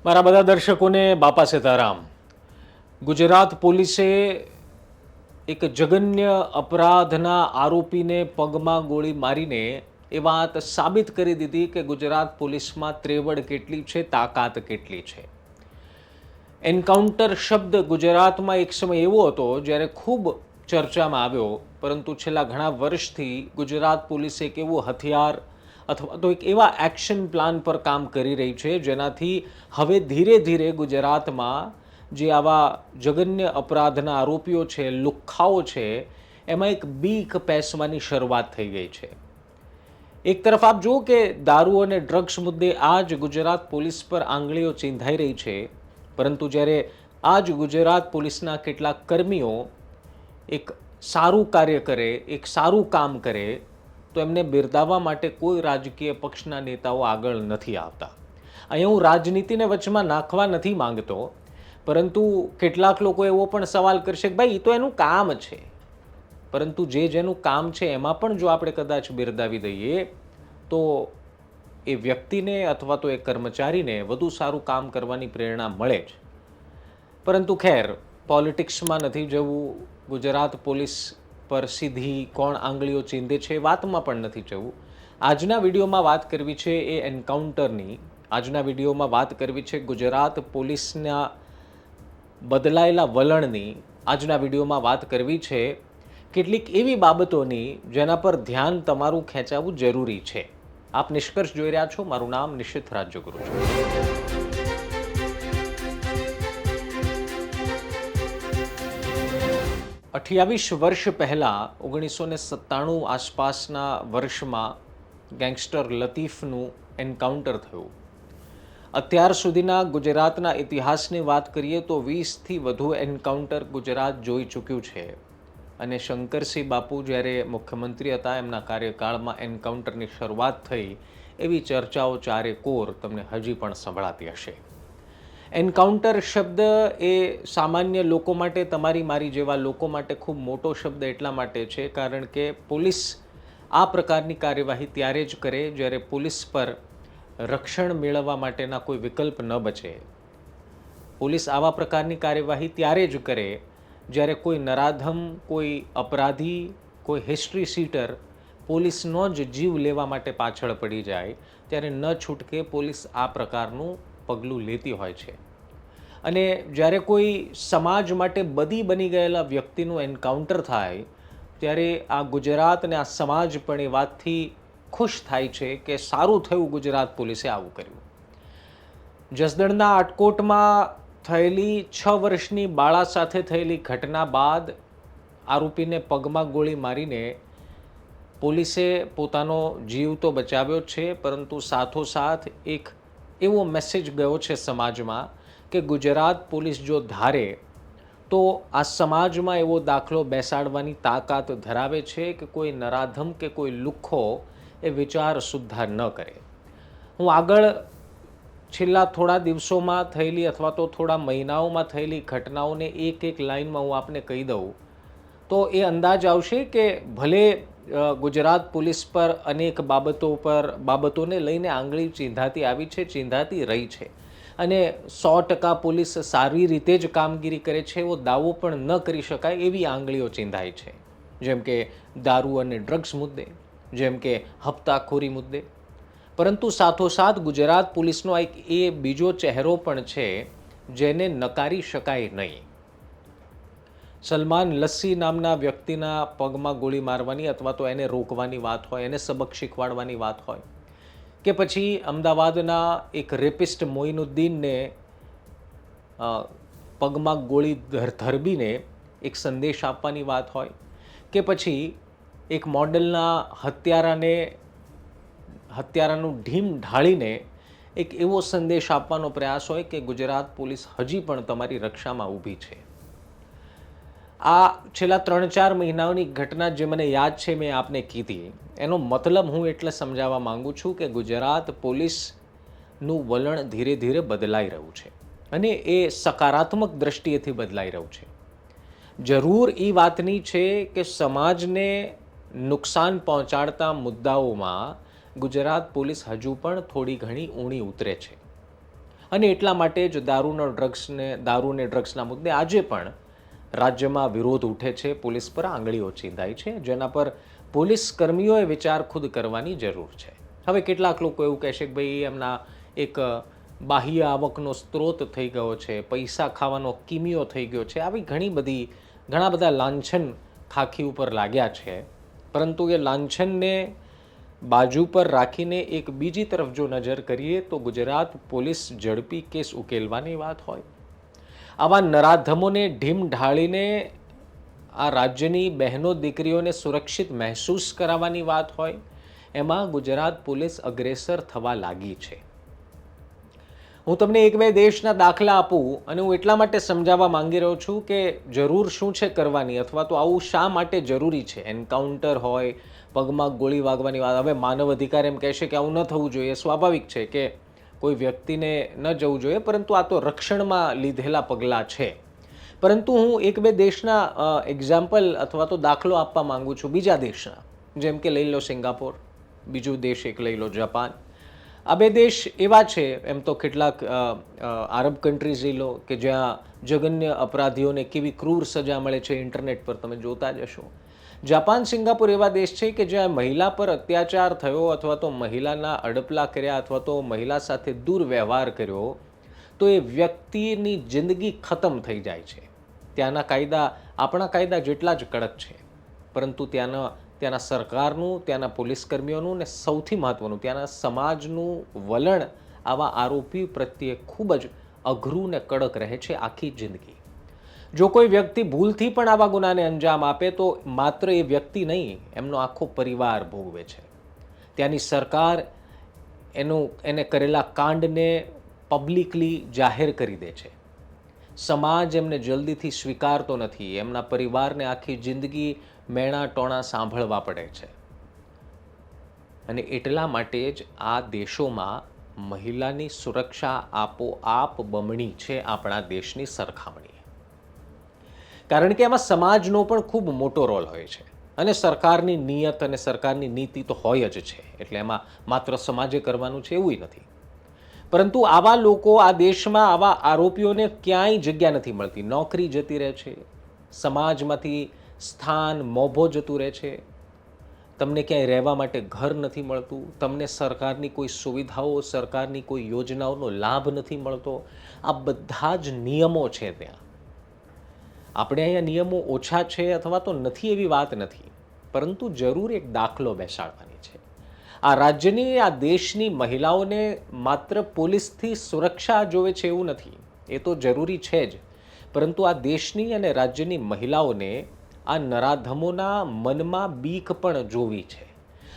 મારા બધા દર્શકોને બાપા સીતારામ. ગુજરાત પોલીસે એક જઘન્ય અપરાધના આરોપીને પગમાં ગોળી મારીને એ વાત સાબિત કરી દીધી કે ગુજરાત પોલીસમાં ત્રેવડ કેટલી છે, તાકાત કેટલી છે. એન્કાઉન્ટર શબ્દ ગુજરાતમાં એક સમય એવો હતો જ્યારે ખૂબ ચર્ચામાં આવ્યો, પરંતુ છેલ્લા ઘણા વર્ષથી ગુજરાત પોલીસ એક એવું હથિયાર અથવા તો એક એવા એક્શન પ્લાન પર કામ કરી રહી છે જેનાથી હવે ધીરે ધીરે ગુજરાતમાં જે આવા જઘન્ય અપરાધના આરોપીઓ છે, લુખ્ખાઓ છે, એમાં એક બીક પેસવાની શરૂઆત થઈ ગઈ છે. એક તરફ આપ જુઓ કે દારૂ અને ડ્રગ્સ મુદ્દે આજ ગુજરાત પોલીસ પર આંગળીઓ ચીંધાઈ રહી છે, પરંતુ જ્યારે આજ ગુજરાત પોલીસના કેટલાક કર્મીઓ એક સારું કાર્ય કરે, એક સારું કામ કરે, તો એમને બિરદાવવા માટે કોઈ રાજકીય પક્ષના નેતાઓ આગળ નથી આવતા. અહીંયા હું રાજનીતિને વચમાં નાખવા નથી માંગતો, પરંતુ કેટલાક લોકો એવો પણ સવાલ કરશે કે ભાઈ એ તો એનું કામ છે. પરંતુ જેનું કામ છે એમાં પણ જો આપણે કદાચ બિરદાવી દઈએ તો એ વ્યક્તિને અથવા તો એ કર્મચારીને વધુ સારું કામ કરવાની પ્રેરણા મળે જ. પરંતુ ખેર, પોલિટિક્સમાં નથી જવું, ગુજરાત પોલીસ પર સીધી કોણ આંગળીઓ ચીંધે છે એ વાતમાં પણ નથી જવું. આજના વિડીયોમાં વાત કરવી છે એ એન્કાઉન્ટરની. આજના વિડીયોમાં વાત કરવી છે ગુજરાત પોલીસના બદલાયેલા વલણની. આજના વિડીયોમાં વાત કરવી છે કેટલીક એવી બાબતોની જેના પર ધ્યાન તમારું ખેંચાવવું જરૂરી છે. આપ નિષ્કર્ષ જોઈ રહ્યા છો. મારું નામ નિશિત રાજ્યગુરુ છે. 28 વર્ષ પહેલાં 1997 આસપાસના વર્ષમાં ગેંગસ્ટર લતીફનું એન્કાઉન્ટર થયું. અત્યાર સુધીના ગુજરાતના ઇતિહાસની વાત કરીએ તો 20થી વધુ એન્કાઉન્ટર ગુજરાત જોઈ ચૂક્યું છે. અને શંકરસિંહ બાપુ જ્યારે મુખ્યમંત્રી હતા એમના કાર્યકાળમાં એન્કાઉન્ટરની શરૂઆત થઈ એવી ચર્ચાઓ ચારેકોર તમને હજી પણ સંભળાતી હશે. એન્કાઉન્ટર શબ્દ એ સામાન્ય લોકો માટે, તમારી મારી જેવા લોકો માટે ખૂબ મોટો શબ્દ એટલા માટે છે કારણ કે પોલીસ આ પ્રકારની કાર્યવાહી ત્યારે જ કરે જ્યારે પોલીસ પર રક્ષણ મેળવવા માટેના કોઈ વિકલ્પ ન બચે. પોલીસ આવા પ્રકારની કાર્યવાહી ત્યારે જ કરે જ્યારે કોઈ નરાધમ, કોઈ અપરાધી, કોઈ હિસ્ટ્રી સીટર પોલીસનો જ જીવ લેવા માટે પાછળ પડી જાય ત્યારે ન છૂટકે પોલીસ આ પ્રકારનું પગલું લેતી હોય છે. અને જ્યારે કોઈ સમાજ માટે બદી બની ગયેલા વ્યક્તિનું એન્કાઉન્ટર થાય ત્યારે આ ગુજરાત અને આ સમાજ પણ એ વાતથી ખુશ થાય છે કે સારું થયું ગુજરાત પોલીસે આવું કર્યું. જસદણના આટકોટમાં થયેલી 6 વર્ષની બાળા સાથે થયેલી ઘટના બાદ આરોપીને પગમાં ગોળી મારીને પોલીસે પોતાનો જીવ તો બચાવ્યો છે, પરંતુ સાથોસાથ એક એવો મેસેજ ગયો છે સમાજમાં કે ગુજરાત પોલીસ જો ધારે તો આ સમાજમાં એવો દાખલો બેસાડવાની તાકાત ધરાવે છે કે કોઈ નરાધમ કે કોઈ લુખ્ખો એ વિચાર સુદ્ધા ન કરે. હું આગળ છેલ્લા થોડા દિવસોમાં થયેલી અથવા તો થોડા મહિનાઓમાં થયેલી ઘટનાઓને એક એક લાઇનમાં હું આપને કહી દઉં તો એ અંદાજ આવશે કે ભલે ગુજરાત પોલીસ પર અનેક બાબતોને લઈને આંગળી ચીંધાતી આવી છે, ચીંધાતી રહી છે, અને 100% પોલીસ સારી રીતે જ કામગીરી કરે છે એવો દાવો પણ ન કરી શકાય એવી આંગળીઓ ચીંધાય છે. જેમ કે દારૂ અને ડ્રગ્સ મુદ્દે, જેમ કે હપ્તાખોરી મુદ્દે. પરંતુ સાથોસાથ ગુજરાત પોલીસનો એક એ બીજો ચહેરો પણ છે જેને નકારી શકાય નહીં. સલમાન લસ્સી નામના વ્યક્તિના પગમાં ગોળી મારવાની અથવા તો એને રોકવાની વાત હોય, એને સબક શીખવાડવાની વાત હોય, કે પછી અમદાવાદના એક રેપિસ્ટ મોઇનુદ્દીનને પગમાં ગોળી ધરબીને એક સંદેશ આપવાની વાત હોય, કે પછી એક મોડલના હત્યારાનું ઢીમ ઢાળીને એક એવો સંદેશ આપવાનો પ્રયાસ હોય કે ગુજરાત પોલીસ હજી પણ તમારી રક્ષામાં ઊભી છે. આ છેલ્લા 3-4 મહિનાઓની ઘટના જે મને યાદ છે મેં આપને કીધી, એનો મતલબ હું એટલે સમજાવવા માંગુ છું કે ગુજરાત પોલીસનું વલણ ધીરે ધીરે બદલાઈ રહ્યું છે અને એ સકારાત્મક દ્રષ્ટિએથી બદલાઈ રહ્યું છે. જરૂર એ વાતની છે કે સમાજને નુકસાન પહોંચાડતા મુદ્દાઓમાં ગુજરાત પોલીસ હજુ પણ થોડી ઘણી ઊણી ઉતરે છે. અને એટલા માટે જ દારૂ અને ડ્રગ્સના મુદ્દે આજે પણ રાજ્યમાં વિરોધ ઉઠે છે, પોલીસ પર આંગળીઓ ચીંધાય છે, જેના પર પોલીસ કર્મીઓએ વિચાર ખુદ કરવાની જરૂર છે. હવે કેટલાક લોકો એવું કહેશે કે ભાઈ એમના એક બાહ્ય આવકનો સ્ત્રોત થઈ ગયો છે, પૈસા ખાવાનો કિમિયો થઈ ગયો છે, આવી ઘણા બધા લાંછન ખાખી ઉપર લાગ્યા છે. પરંતુ એ લાંછનને બાજુ પર રાખીને એક બીજી તરફ જો નજર કરીએ તો ગુજરાત પોલીસ ઝડપી કેસ ઉકેલવાની વાત હોય, આવા નરાધમોને ઢીમ ઢાળીને આ રાજ્યની બહેનો દીકરીઓને સુરક્ષિત મહેસૂસ કરાવવાની વાત હોય, એમાં ગુજરાત પોલીસ અગ્રેસર થવા લાગી છે. હું તમને એક બે દેશના દાખલા આપું અને હું એટલા માટે સમજાવવા માંગી રહ્યો છું કે જરૂર શું છે કરવાની, અથવા તો આવું શા માટે જરૂરી છે. એન્કાઉન્ટર હોય, પગમાં ગોળી વાગવાની વાત. હવે માનવ અધિકાર એમ કહેશે કે આવું ન થવું જોઈએ, સ્વાભાવિક છે કે કોઈ વ્યક્તિને ન જવું જોઈએ, પરંતુ આ તો રક્ષણમાં લીધેલા પગલાં છે. પરંતુ હું એક બે દેશના એક્ઝામ્પલ અથવા તો દાખલો આપવા માંગુ છું, બીજા દેશના. જેમ કે લઈ લો સિંગાપોર, બીજું દેશ એક લઈ લો જાપાન. આ બે દેશ એવા છે, એમ તો કેટલાક આરબ કન્ટ્રીઝ લઈ લો કે જ્યાં જઘન્ય અપરાધીઓને કેવી ક્રૂર સજા મળે છે, ઇન્ટરનેટ પર તમે જોતા જ હશો. જાપાન, સિંગાપુર એવા દેશ છે કે જ્યાં મહિલા પર અત્યાચાર થયો અથવા તો મહિલાના અડપલા કર્યા અથવા તો મહિલા સાથે દુર્વ્યવહાર કર્યો તો એ વ્યક્તિની જિંદગી ખતમ થઈ જાય છે. ત્યાંના કાયદા આપણા કાયદા જેટલા જ કડક છે, પરંતુ ત્યાંના સરકારનું, ત્યાંના પોલીસ કર્મીઓનું ને સૌથી મહત્ત્વનું ત્યાંના સમાજનું વલણ આવા આરોપી પ્રત્યે ખૂબ જ અઘરું ને કડક રહે છે આખી જિંદગી. જો કોઈ વ્યક્તિ ભૂલથી પણ આવા ગુનાને અંજામ આપે તો માત્ર એ વ્યક્તિ નહીં, એમનો આખો પરિવાર ભોગવે છે. ત્યાંની સરકાર એને કરેલા કાંડને પબ્લિકલી જાહેર કરી દે છે. સમાજ એમને જલ્દીથી સ્વીકારતો નથી, એમના પરિવારને આખી જિંદગી મેણા ટોણા સાંભળવા પડે છે. અને એટલા માટે જ આ દેશોમાં મહિલાની સુરક્ષા આપોઆપ બમણી છે આપણા દેશની સરખામણીએ. કારણ કે એમાં સમાજનો પણ ખૂબ મોટો રોલ હોય છે અને સરકારની નિયત અને સરકારની નીતિ તો હોય જ છે, એટલે એમાં માત્ર સમાજે કરવાનું છે એવું નથી. પરંતુ આવા લોકો આ દેશમાં, આવા આરોપીઓને ક્યાંય જગ્યા નથી મળતી. નોકરી જતી રહે છે, સમાજમાંથી સ્થાન મોભો જતું રહે છે, તમને ક્યાંય રહેવા માટે ઘર નથી મળતું, તમને સરકારની કોઈ સુવિધાઓ, સરકારની કોઈ યોજનાઓનો લાભ નથી મળતો. આ બધા જ નિયમો છે ત્યાં. આપણે અહીંયા નિયમો ઓછા છે અથવા તો નથી એવી વાત નથી, પરંતુ જરૂર એક દાખલો બેસાડવાની છે. આ રાજ્યની, આ દેશની મહિલાઓને માત્ર પોલીસથી સુરક્ષા જોવે છે એવું નથી, એ તો જરૂરી છે જ, પરંતુ આ દેશની અને રાજ્યની મહિલાઓને આ નરાધમોના મનમાં બીક પણ જોવી છે.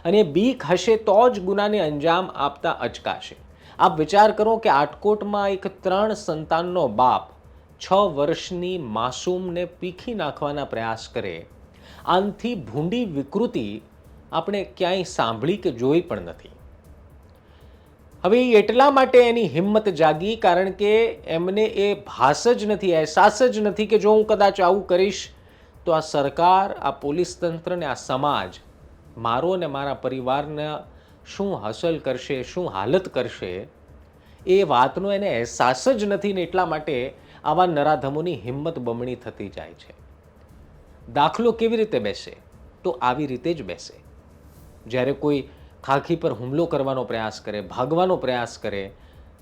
અને બીક હશે તો જ ગુનાને અંજામ આપતા અચકાશે. આપ વિચાર કરો કે આટકોટમાં એક 3 સંતાનનો બાપ 6 વર્ષની માસૂમને પીખી નાખવાના પ્રયાસ કરે, આનથી ભૂંડી વિકૃતિ આપણે ક્યાંય સાંભળી કે જોઈ પણ નથી. હવે એટલા માટે એની હિંમત જાગી કારણ કે એમને એ ભાસ જ નથી, અહેસાસ જ નથી કે જો હું કદાચ આવું કરીશ તો આ સરકાર, આ પોલીસ તંત્ર ને આ સમાજ મારો અને મારા પરિવારના શું હાસલ કરશે, શું હાલત કરશે, એ વાતનો એને અહેસાસ જ નથી ને એટલા માટે આવા નરાધમોની હિંમત બમણી થતી જાય છે. દાખલો કેવી રીતે બેસે? તો આવી રીતે જ બેસે. જ્યારે કોઈ ખાખી પર હુમલો કરવાનો પ્રયાસ કરે, ભાગવાનો પ્રયાસ કરે,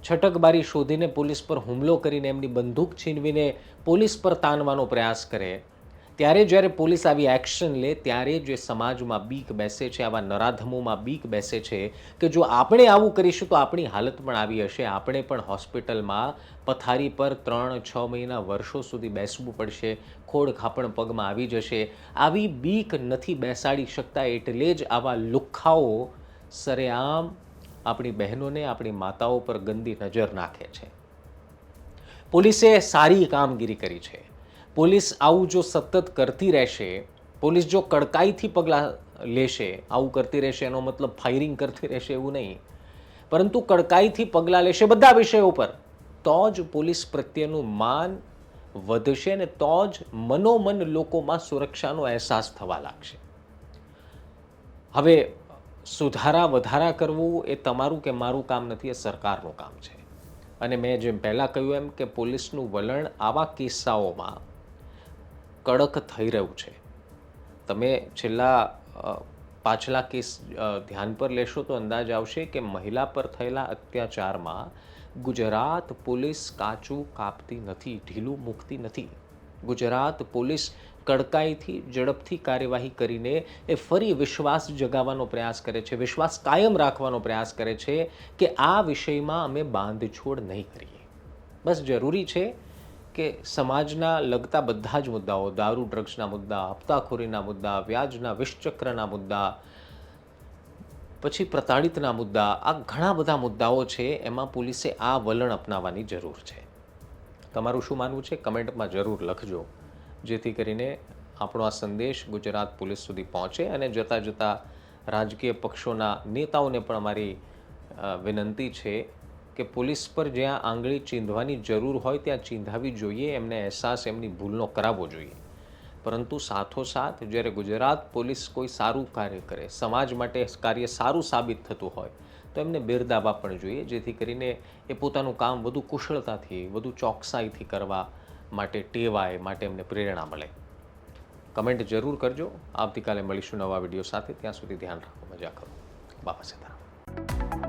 છટકબારી શોધીને પોલીસ પર હુમલો કરીને એમની બંદૂક છીનવીને પોલીસ પર તાનવાનો પ્રયાસ કરે, ત્યારે જ્યારે પોલીસ આવી એક્શન લે ત્યારે જે સમાજમાં બીક બેસે છે, આવા નરાધમોમાં બીક બેસે છે કે જો આપણે આવું કરીશું તો આપણી હાલત પણ આવી હશે, આપણે પણ હોસ્પિટલમાં પથારી પર 3-6 મહિના, વર્ષો સુધી બેસવું પડશે, ખોડ ખાપણ પગમાં આવી જશે. આવી બીક નથી બેસાડી શકતા, એટલે જ આવા લુખ્ખાઓ સરેઆમ આપણી બહેનોને, આપણી માતાઓ પર ગંદી નજર નાખે છે. પોલીસે સારી કામગીરી કરી છે. પોલીસ આવું જો સતત કરતી રહેશે, પોલીસ જો કડકાઈથી પગલાં લેશે, આવું કરતી રહેશે એનો મતલબ ફાયરિંગ કરતી રહેશે એવું નહીં, પરંતુ કડકાઈથી પગલાં લેશે બધા વિષયો પર, તો જ પોલીસ પ્રત્યેનું માન વધશે ને તો જ મનોમન લોકોમાં સુરક્ષાનો અહેસાસ થવા લાગશે. હવે સુધારા વધારા કરવું એ તમારું કે મારું કામ નથી, એ સરકારનું કામ છે. અને મેં જેમ પહેલાં કહ્યું એમ કે પોલીસનું વલણ આવા કિસ્સાઓમાં કડક થઈ રહ્યું છે. તમે પાછલા કેસ ધ્યાન પર લેશો તો અંદાજ આવશે કે મહિલા પર થયેલા અત્યાચારમાં ગુજરાત પોલીસ કાચું કાપતી નથી, ઢીલું મૂકતી નથી. ગુજરાત પોલીસ કડકાઈથી ઝડપથી કાર્યવાહી કરીને એ ફરી વિશ્વાસ જગાવવાનો પ્રયાસ કરે છે, વિશ્વાસ કાયમ રાખવાનો પ્રયાસ કરે છે કે આ વિષયમાં અમે બાંધછોડ નહીં કરીએ. બસ જરૂરી છે કે સમાજના લગતા બધા જ મુદ્દાઓ, દારૂ ડ્રગ્સના મુદ્દા, હપ્તાખોરીના મુદ્દા, વ્યાજના વિષચક્રના મુદ્દા, પછી પ્રતાડિતના મુદ્દા, આ ઘણા બધા મુદ્દાઓ છે, એમાં પોલીસે આ વલણ અપનાવવાની જરૂર છે. તમારું શું માનવું છે કમેન્ટમાં જરૂર લખજો, જેથી કરીને આપણો આ સંદેશ ગુજરાત પોલીસ સુધી પહોંચે અને જતાં જતાં રાજકીય પક્ષોના નેતાઓને પણ અમારી વિનંતી છે કે પોલીસ પર જ્યાં આંગળી ચીંધવાની જરૂર હોય ત્યાં ચીંધાવી જોઈએ, એમને અહેસાસ એમની ભૂલનો કરાવવો જોઈએ. પરંતુ સાથોસાથ જ્યારે ગુજરાત પોલીસ કોઈ સારું કાર્ય કરે, સમાજ માટે કાર્ય સારું સાબિત થતું હોય તો એમને બિરદાવવા પણ જોઈએ, જેથી કરીને એ પોતાનું કામ વધુ કુશળતાથી, વધુ ચોકસાઈથી કરવા માટે ટેવાય, માટે એમને પ્રેરણા મળે. કમેન્ટ જરૂર કરજો. આવતીકાલે મળીશું નવા વિડીયો સાથે. ત્યાં સુધી ધ્યાન રાખો, મજા કરો. બાપા સીતારામ.